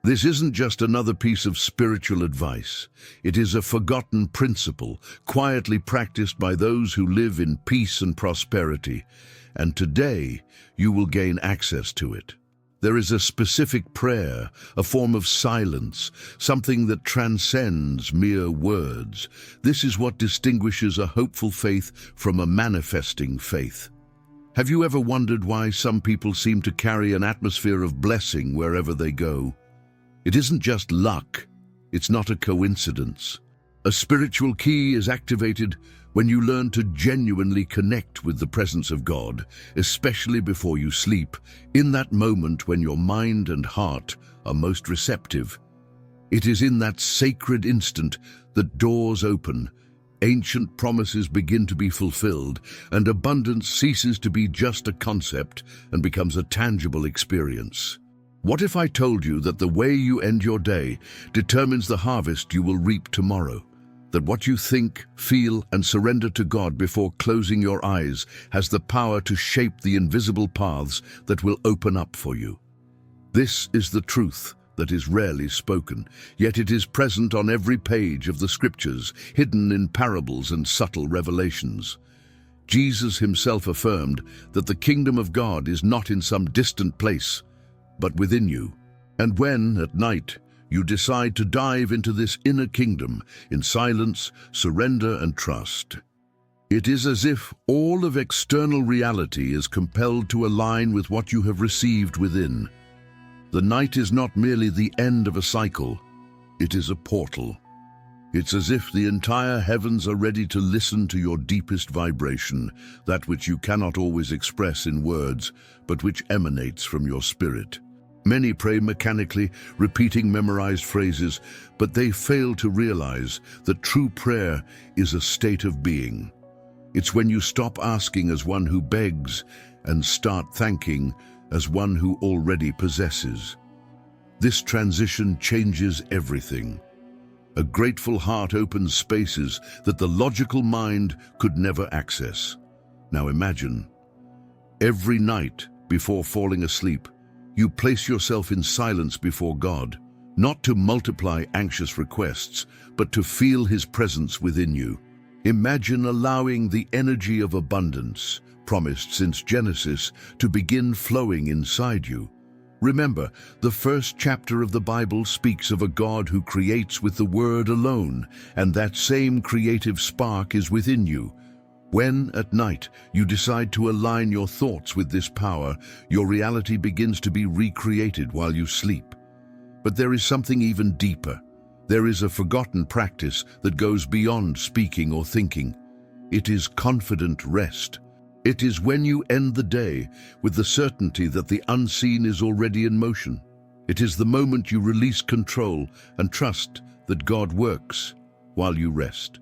This isn't just another piece of spiritual advice. It is a forgotten principle, quietly practiced by those who live in peace and prosperity. And today, you will gain access to it. There is a specific prayer, a form of silence, something that transcends mere words. This is what distinguishes a hopeful faith from a manifesting faith. Have you ever wondered why some people seem to carry an atmosphere of blessing wherever they go? It isn't just luck. It's not a coincidence. A spiritual key is activated when you learn to genuinely connect with the presence of God, especially before you sleep, in that moment when your mind and heart are most receptive. It is in that sacred instant that doors open, ancient promises begin to be fulfilled, and abundance ceases to be just a concept and becomes a tangible experience. What if I told you that the way you end your day determines the harvest you will reap tomorrow? That what you think, feel, and surrender to God before closing your eyes has the power to shape the invisible paths that will open up for you? This is the truth that is rarely spoken, yet it is present on every page of the Scriptures, hidden in parables and subtle revelations. Jesus himself affirmed that the kingdom of God is not in some distant place, but within you. And when, at night, you decide to dive into this inner kingdom in silence, surrender, and trust, it is as if all of external reality is compelled to align with what you have received within. The night is not merely the end of a cycle, it is a portal. It's as if the entire heavens are ready to listen to your deepest vibration, that which you cannot always express in words, but which emanates from your spirit. Many pray mechanically, repeating memorized phrases, but they fail to realize that true prayer is a state of being. It's when you stop asking as one who begs and start thanking as one who already possesses. This transition changes everything. A grateful heart opens spaces that the logical mind could never access. Now imagine, every night before falling asleep, you place yourself in silence before God, not to multiply anxious requests, but to feel His presence within you. Imagine allowing the energy of abundance, promised since Genesis, to begin flowing inside you. Remember, the first chapter of the Bible speaks of a God who creates with the Word alone, and that same creative spark is within you. When, at night, you decide to align your thoughts with this power, your reality begins to be recreated while you sleep. But there is something even deeper. There is a forgotten practice that goes beyond speaking or thinking. It is confident rest. It is when you end the day with the certainty that the unseen is already in motion. It is the moment you release control and trust that God works while you rest.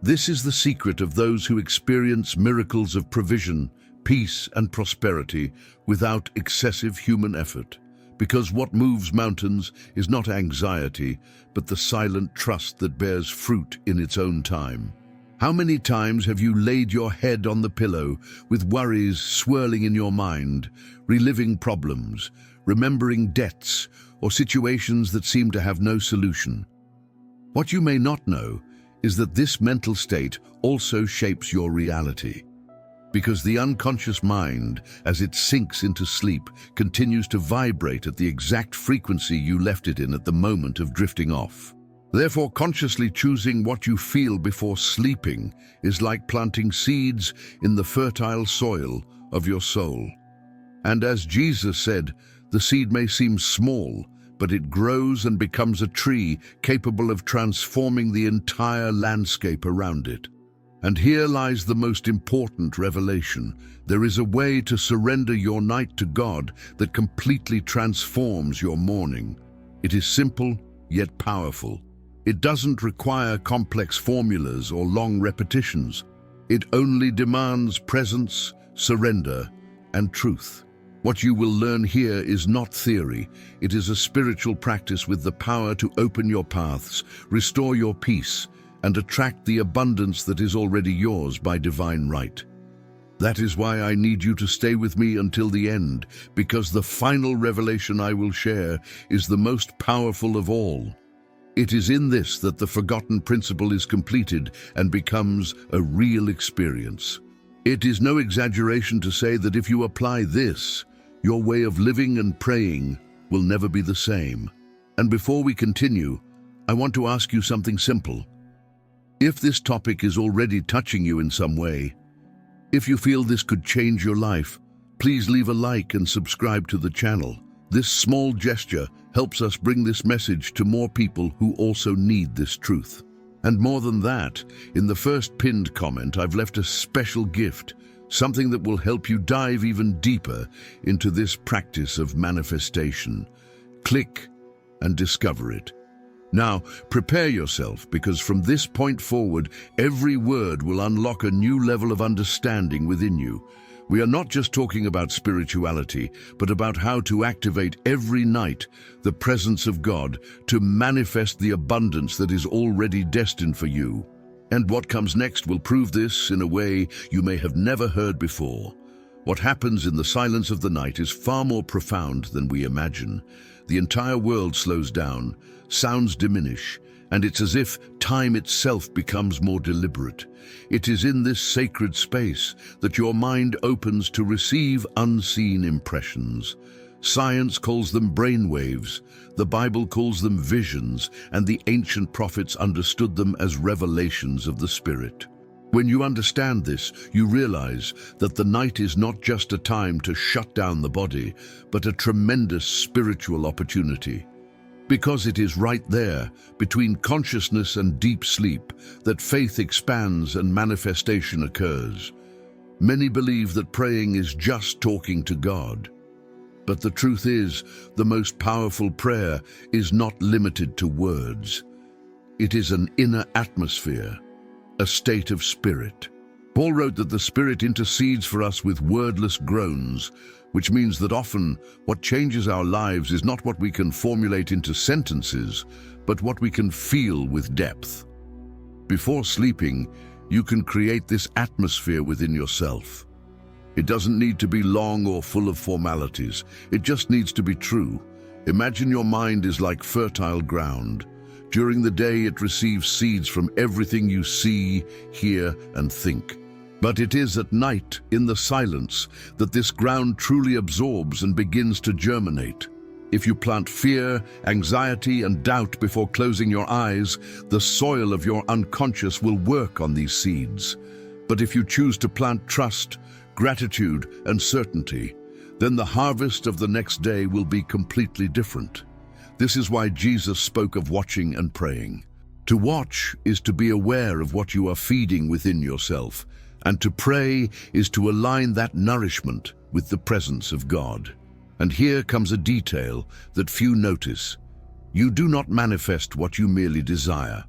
This is the secret of those who experience miracles of provision, peace, and prosperity without excessive human effort. Because what moves mountains is not anxiety, but the silent trust that bears fruit in its own time. How many times have you laid your head on the pillow with worries swirling in your mind, reliving problems, remembering debts, or situations that seem to have no solution? What you may not know is that this mental state also shapes your reality. Because the unconscious mind, as it sinks into sleep, continues to vibrate at the exact frequency you left it in at the moment of drifting off. Therefore, consciously choosing what you feel before sleeping is like planting seeds in the fertile soil of your soul. And as Jesus said, the seed may seem small, but it grows and becomes a tree capable of transforming the entire landscape around it. And here lies the most important revelation. There is a way to surrender your night to God that completely transforms your morning. It is simple, yet powerful. It doesn't require complex formulas or long repetitions. It only demands presence, surrender, and truth. What you will learn here is not theory. It is a spiritual practice with the power to open your paths, restore your peace, and attract the abundance that is already yours by divine right. That is why I need you to stay with me until the end, because the final revelation I will share is the most powerful of all. It is in this that the forgotten principle is completed and becomes a real experience. It is no exaggeration to say that if you apply this, your way of living and praying will never be the same. And before we continue, I want to ask you something simple. If this topic is already touching you in some way, if you feel this could change your life, please leave a like and subscribe to the channel. This small gesture helps us bring this message to more people who also need this truth. And more than that, in the first pinned comment, I've left a special gift, something that will help you dive even deeper into this practice of manifestation. Click and discover it. Now, prepare yourself, because from this point forward, every word will unlock a new level of understanding within you. We are not just talking about spirituality, but about how to activate every night the presence of God to manifest the abundance that is already destined for you. And what comes next will prove this in a way you may have never heard before. What happens in the silence of the night is far more profound than we imagine. The entire world slows down, sounds diminish, and it's as if time itself becomes more deliberate. It is in this sacred space that your mind opens to receive unseen impressions. Science calls them brainwaves, the Bible calls them visions, and the ancient prophets understood them as revelations of the Spirit. When you understand this, you realize that the night is not just a time to shut down the body, but a tremendous spiritual opportunity. Because it is right there, between consciousness and deep sleep, that faith expands and manifestation occurs. Many believe that praying is just talking to God. But the truth is, the most powerful prayer is not limited to words. It is an inner atmosphere, a state of spirit. Paul wrote that the Spirit intercedes for us with wordless groans, which means that often what changes our lives is not what we can formulate into sentences, but what we can feel with depth. Before sleeping, you can create this atmosphere within yourself. It doesn't need to be long or full of formalities. It just needs to be true. Imagine your mind is like fertile ground. During the day, it receives seeds from everything you see, hear, and think. But it is at night, in the silence, that this ground truly absorbs and begins to germinate. If you plant fear, anxiety, and doubt before closing your eyes, the soil of your unconscious will work on these seeds. But if you choose to plant trust, gratitude, and certainty, then the harvest of the next day will be completely different. This is why Jesus spoke of watching and praying. To watch is to be aware of what you are feeding within yourself, and to pray is to align that nourishment with the presence of God. And here comes a detail that few notice. You do not manifest what you merely desire.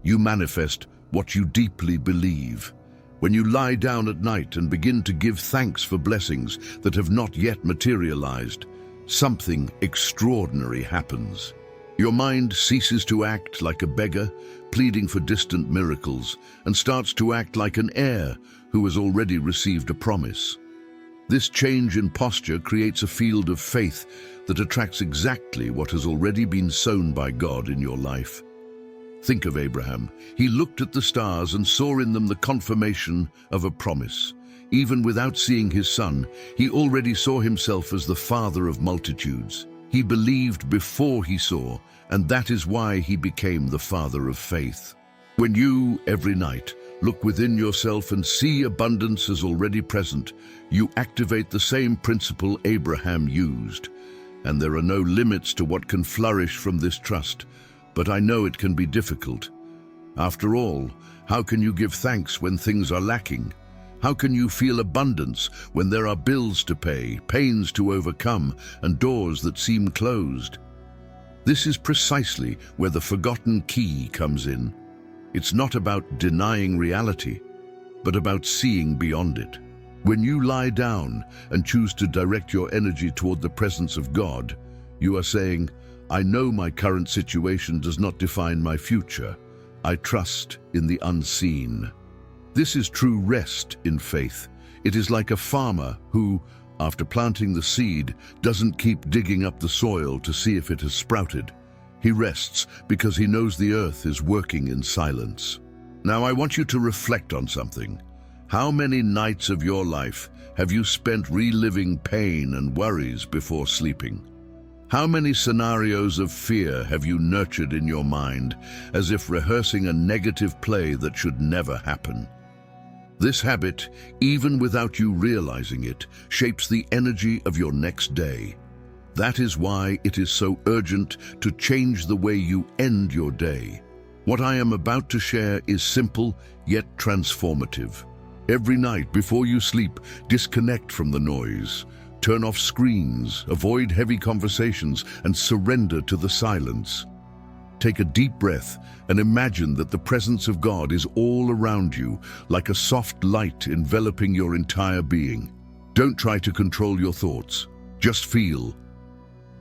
You manifest what you deeply believe. When you lie down at night and begin to give thanks for blessings that have not yet materialized, something extraordinary happens. Your mind ceases to act like a beggar, pleading for distant miracles, and starts to act like an heir who has already received a promise. This change in posture creates a field of faith that attracts exactly what has already been sown by God in your life. Think of Abraham. He looked at the stars and saw in them the confirmation of a promise. Even without seeing his son, he already saw himself as the father of multitudes. He believed before he saw, and that is why he became the father of faith. When you, every night, look within yourself and see abundance as already present, you activate the same principle Abraham used. And there are no limits to what can flourish from this trust, but I know it can be difficult. After all, how can you give thanks when things are lacking? How can you feel abundance when there are bills to pay, pains to overcome, and doors that seem closed? This is precisely where the forgotten key comes in. It's not about denying reality, but about seeing beyond it. When you lie down and choose to direct your energy toward the presence of God, you are saying, I know my current situation does not define my future. I trust in the unseen. This is true rest in faith. It is like a farmer who, after planting the seed, doesn't keep digging up the soil to see if it has sprouted. He rests because he knows the earth is working in silence. Now I want you to reflect on something. How many nights of your life have you spent reliving pain and worries before sleeping? How many scenarios of fear have you nurtured in your mind, as if rehearsing a negative play that should never happen? This habit, even without you realizing it, shapes the energy of your next day. That is why it is so urgent to change the way you end your day. What I am about to share is simple, yet transformative. Every night before you sleep, disconnect from the noise. Turn off screens, avoid heavy conversations, and surrender to the silence. Take a deep breath and imagine that the presence of God is all around you, like a soft light enveloping your entire being. Don't try to control your thoughts. Just feel.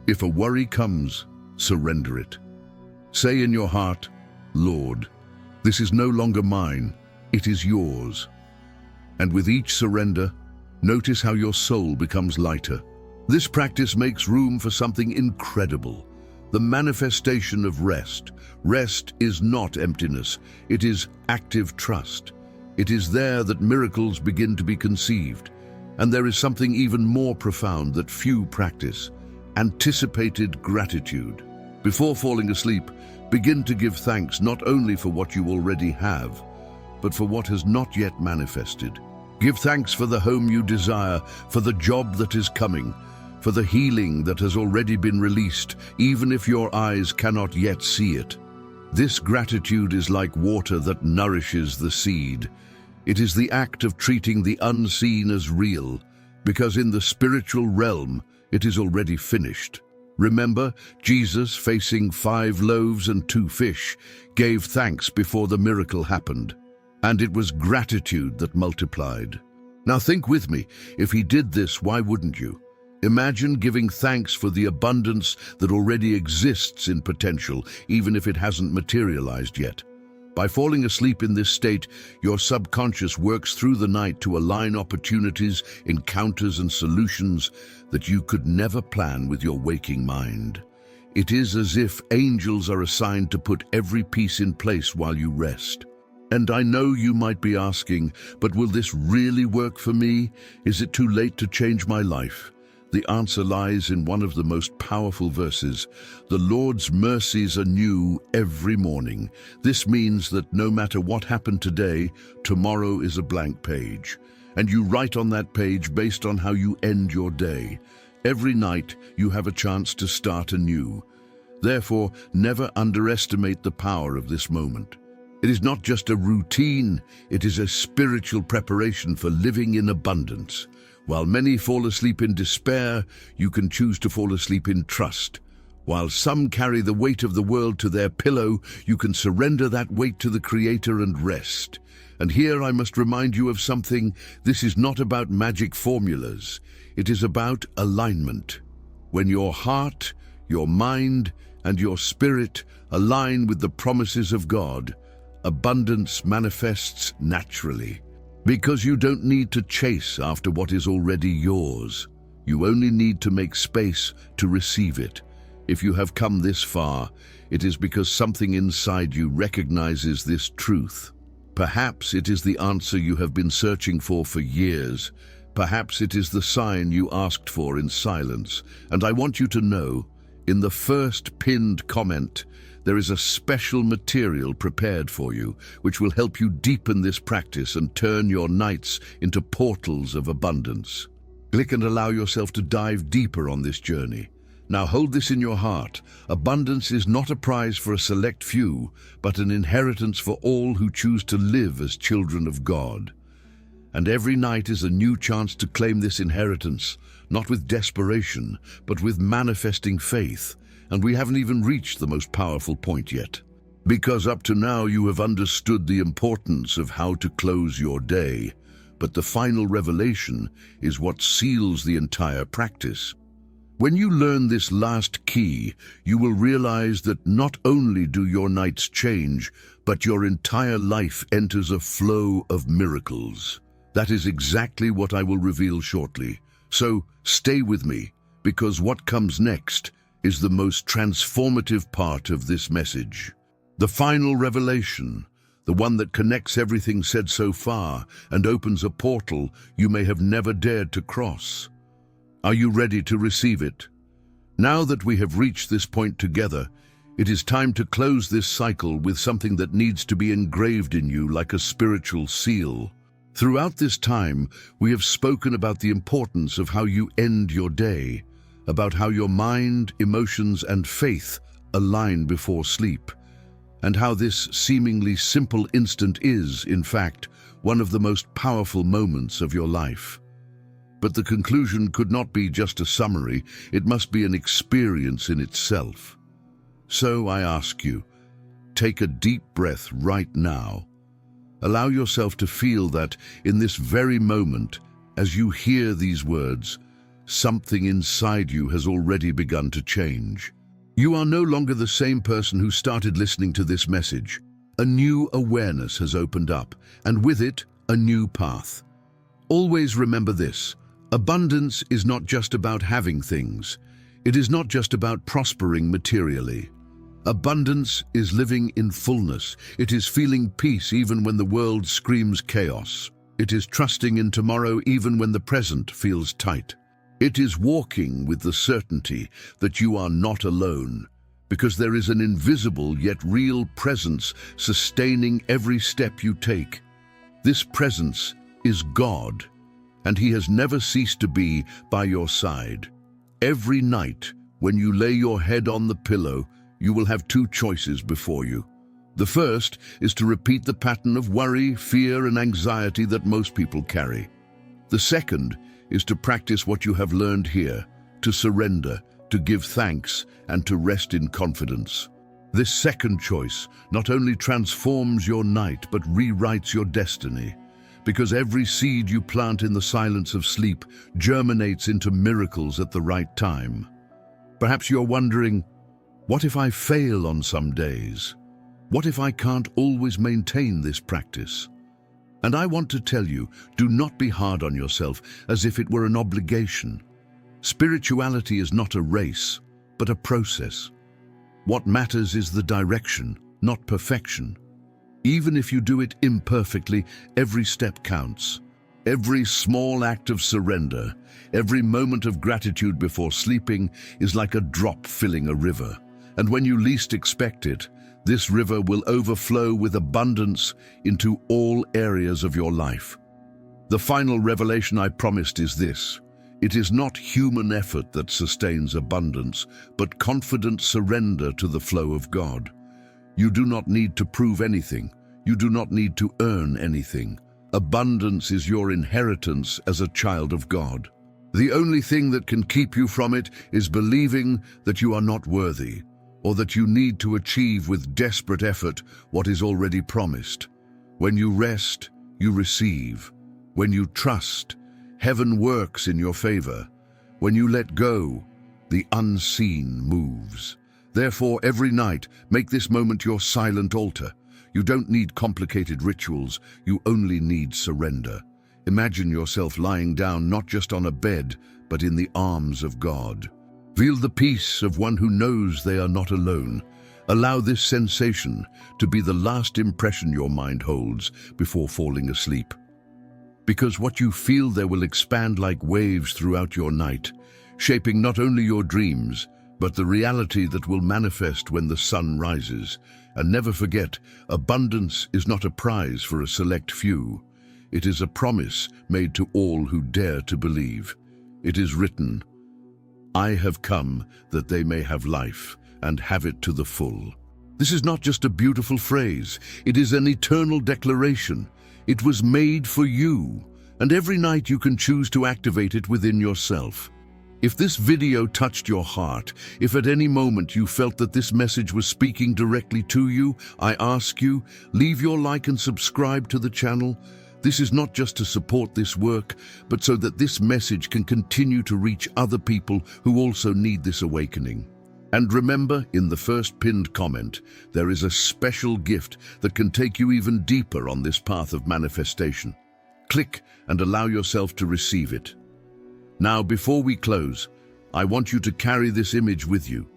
If a worry comes, surrender it. Say in your heart, "Lord, this is no longer mine, it is yours." And with each surrender, notice how your soul becomes lighter. This practice makes room for something incredible, the manifestation of rest. Rest is not emptiness, it is active trust. It is there that miracles begin to be conceived. And there is something even more profound that few practice: anticipated gratitude. Before falling asleep, begin to give thanks not only for what you already have, but for what has not yet manifested. Give thanks for the home you desire, for the job that is coming, for the healing that has already been released, even if your eyes cannot yet see it. This gratitude is like water that nourishes the seed. It is the act of treating the unseen as real, because in the spiritual realm, it is already finished. Remember, Jesus, facing 5 loaves and 2 fish, gave thanks before the miracle happened. And it was gratitude that multiplied. Now think with me, if he did this, why wouldn't you? Imagine giving thanks for the abundance that already exists in potential, even if it hasn't materialized yet. By falling asleep in this state, your subconscious works through the night to align opportunities, encounters, and solutions that you could never plan with your waking mind. It is as if angels are assigned to put every piece in place while you rest. And I know you might be asking, but will this really work for me? Is it too late to change my life? The answer lies in one of the most powerful verses. The Lord's mercies are new every morning. This means that no matter what happened today, tomorrow is a blank page. And you write on that page based on how you end your day. Every night you have a chance to start anew. Therefore, never underestimate the power of this moment. It is not just a routine, it is a spiritual preparation for living in abundance. While many fall asleep in despair, you can choose to fall asleep in trust. While some carry the weight of the world to their pillow, you can surrender that weight to the Creator and rest. And here I must remind you of something. This is not about magic formulas. It is about alignment. When your heart, your mind, and your spirit align with the promises of God, abundance manifests naturally. Because you don't need to chase after what is already yours. You only need to make space to receive it. If you have come this far, it is because something inside you recognizes this truth. Perhaps it is the answer you have been searching for years. Perhaps it is the sign you asked for in silence. And I want you to know, in the first pinned comment, there is a special material prepared for you, which will help you deepen this practice and turn your nights into portals of abundance. Click and allow yourself to dive deeper on this journey. Now hold this in your heart. Abundance is not a prize for a select few, but an inheritance for all who choose to live as children of God. And every night is a new chance to claim this inheritance, not with desperation, but with manifesting faith. And we haven't even reached the most powerful point yet. Because up to now you have understood the importance of how to close your day, but the final revelation is what seals the entire practice. When you learn this last key, you will realize that not only do your nights change, but your entire life enters a flow of miracles. That is exactly what I will reveal shortly. So stay with me, because what comes next is the most transformative part of this message. The final revelation, the one that connects everything said so far and opens a portal you may have never dared to cross. Are you ready to receive it? Now that we have reached this point together, it is time to close this cycle with something that needs to be engraved in you like a spiritual seal. Throughout this time, we have spoken about the importance of how you end your day, about how your mind, emotions, and faith align before sleep, and how this seemingly simple instant is, in fact, one of the most powerful moments of your life. But the conclusion could not be just a summary, it must be an experience in itself. So I ask you, take a deep breath right now. Allow yourself to feel that in this very moment, as you hear these words, something inside you has already begun to change. You are no longer the same person who started listening to this message. A new awareness has opened up, and with it, a new path. Always remember this: abundance is not just about having things. It is not just about prospering materially. Abundance is living in fullness. It is feeling peace even when the world screams chaos. It is trusting in tomorrow even when the present feels tight. It is walking with the certainty that you are not alone, because there is an invisible yet real presence sustaining every step you take. This presence is God, and He has never ceased to be by your side. Every night, when you lay your head on the pillow, you will have two choices before you. The first is to repeat the pattern of worry, fear, and anxiety that most people carry. The second is to practice what you have learned here, to surrender, to give thanks, and to rest in confidence. This second choice not only transforms your night but rewrites your destiny, because every seed you plant in the silence of sleep germinates into miracles at the right time. Perhaps you're wondering, what if I fail on some days? What if I can't always maintain this practice? And I want to tell you, do not be hard on yourself as if it were an obligation. Spirituality is not a race, but a process. What matters is the direction, not perfection. Even if you do it imperfectly, every step counts. Every small act of surrender, every moment of gratitude before sleeping is like a drop filling a river. And when you least expect it, this river will overflow with abundance into all areas of your life. The final revelation I promised is this: it is not human effort that sustains abundance, but confident surrender to the flow of God. You do not need to prove anything. You do not need to earn anything. Abundance is your inheritance as a child of God. The only thing that can keep you from it is believing that you are not worthy, or that you need to achieve with desperate effort what is already promised. When you rest, you receive. When you trust, heaven works in your favor. When you let go, the unseen moves. Therefore, every night, make this moment your silent altar. You don't need complicated rituals, you only need surrender. Imagine yourself lying down not just on a bed, but in the arms of God. Feel the peace of one who knows they are not alone. Allow this sensation to be the last impression your mind holds before falling asleep. Because what you feel there will expand like waves throughout your night, shaping not only your dreams, but the reality that will manifest when the sun rises. And never forget, abundance is not a prize for a select few. It is a promise made to all who dare to believe. It is written, "I have come that they may have life and have it to the full." This is not just a beautiful phrase, it is an eternal declaration. It was made for you, and every night you can choose to activate it within yourself. If this video touched your heart, if at any moment you felt that this message was speaking directly to you, I ask you, leave your like and subscribe to the channel. This is not just to support this work, but so that this message can continue to reach other people who also need this awakening. And remember, in the first pinned comment, there is a special gift that can take you even deeper on this path of manifestation. Click and allow yourself to receive it. Now, before we close, I want you to carry this image with you.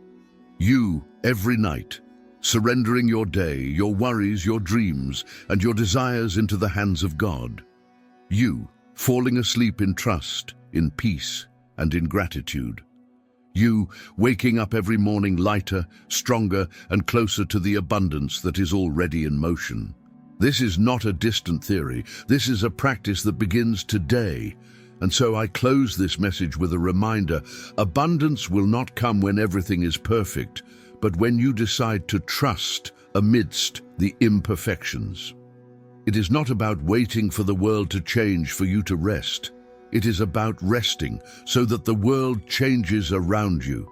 You, every night, surrendering your day, your worries, your dreams, and your desires into the hands of God. You, falling asleep in trust, in peace, and in gratitude. You, waking up every morning lighter, stronger, and closer to the abundance that is already in motion. This is not a distant theory. This is a practice that begins today. And so I close this message with a reminder: abundance will not come when everything is perfect, but when you decide to trust amidst the imperfections. It is not about waiting for the world to change for you to rest. It is about resting so that the world changes around you.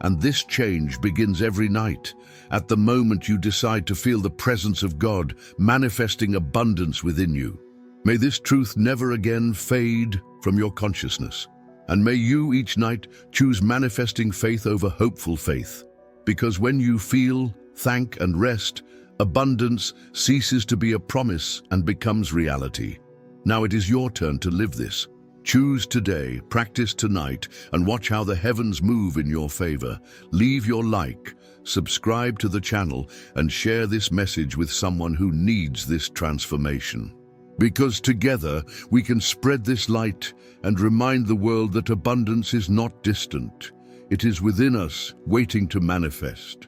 And this change begins every night, at the moment you decide to feel the presence of God manifesting abundance within you. May this truth never again fade from your consciousness. And may you each night choose manifesting faith over hopeful faith. Because when you feel, thank, and rest, abundance ceases to be a promise and becomes reality. Now it is your turn to live this. Choose today, practice tonight, and watch how the heavens move in your favor. Leave your like, subscribe to the channel, and share this message with someone who needs this transformation. Because together we can spread this light and remind the world that abundance is not distant. It is within us, waiting to manifest.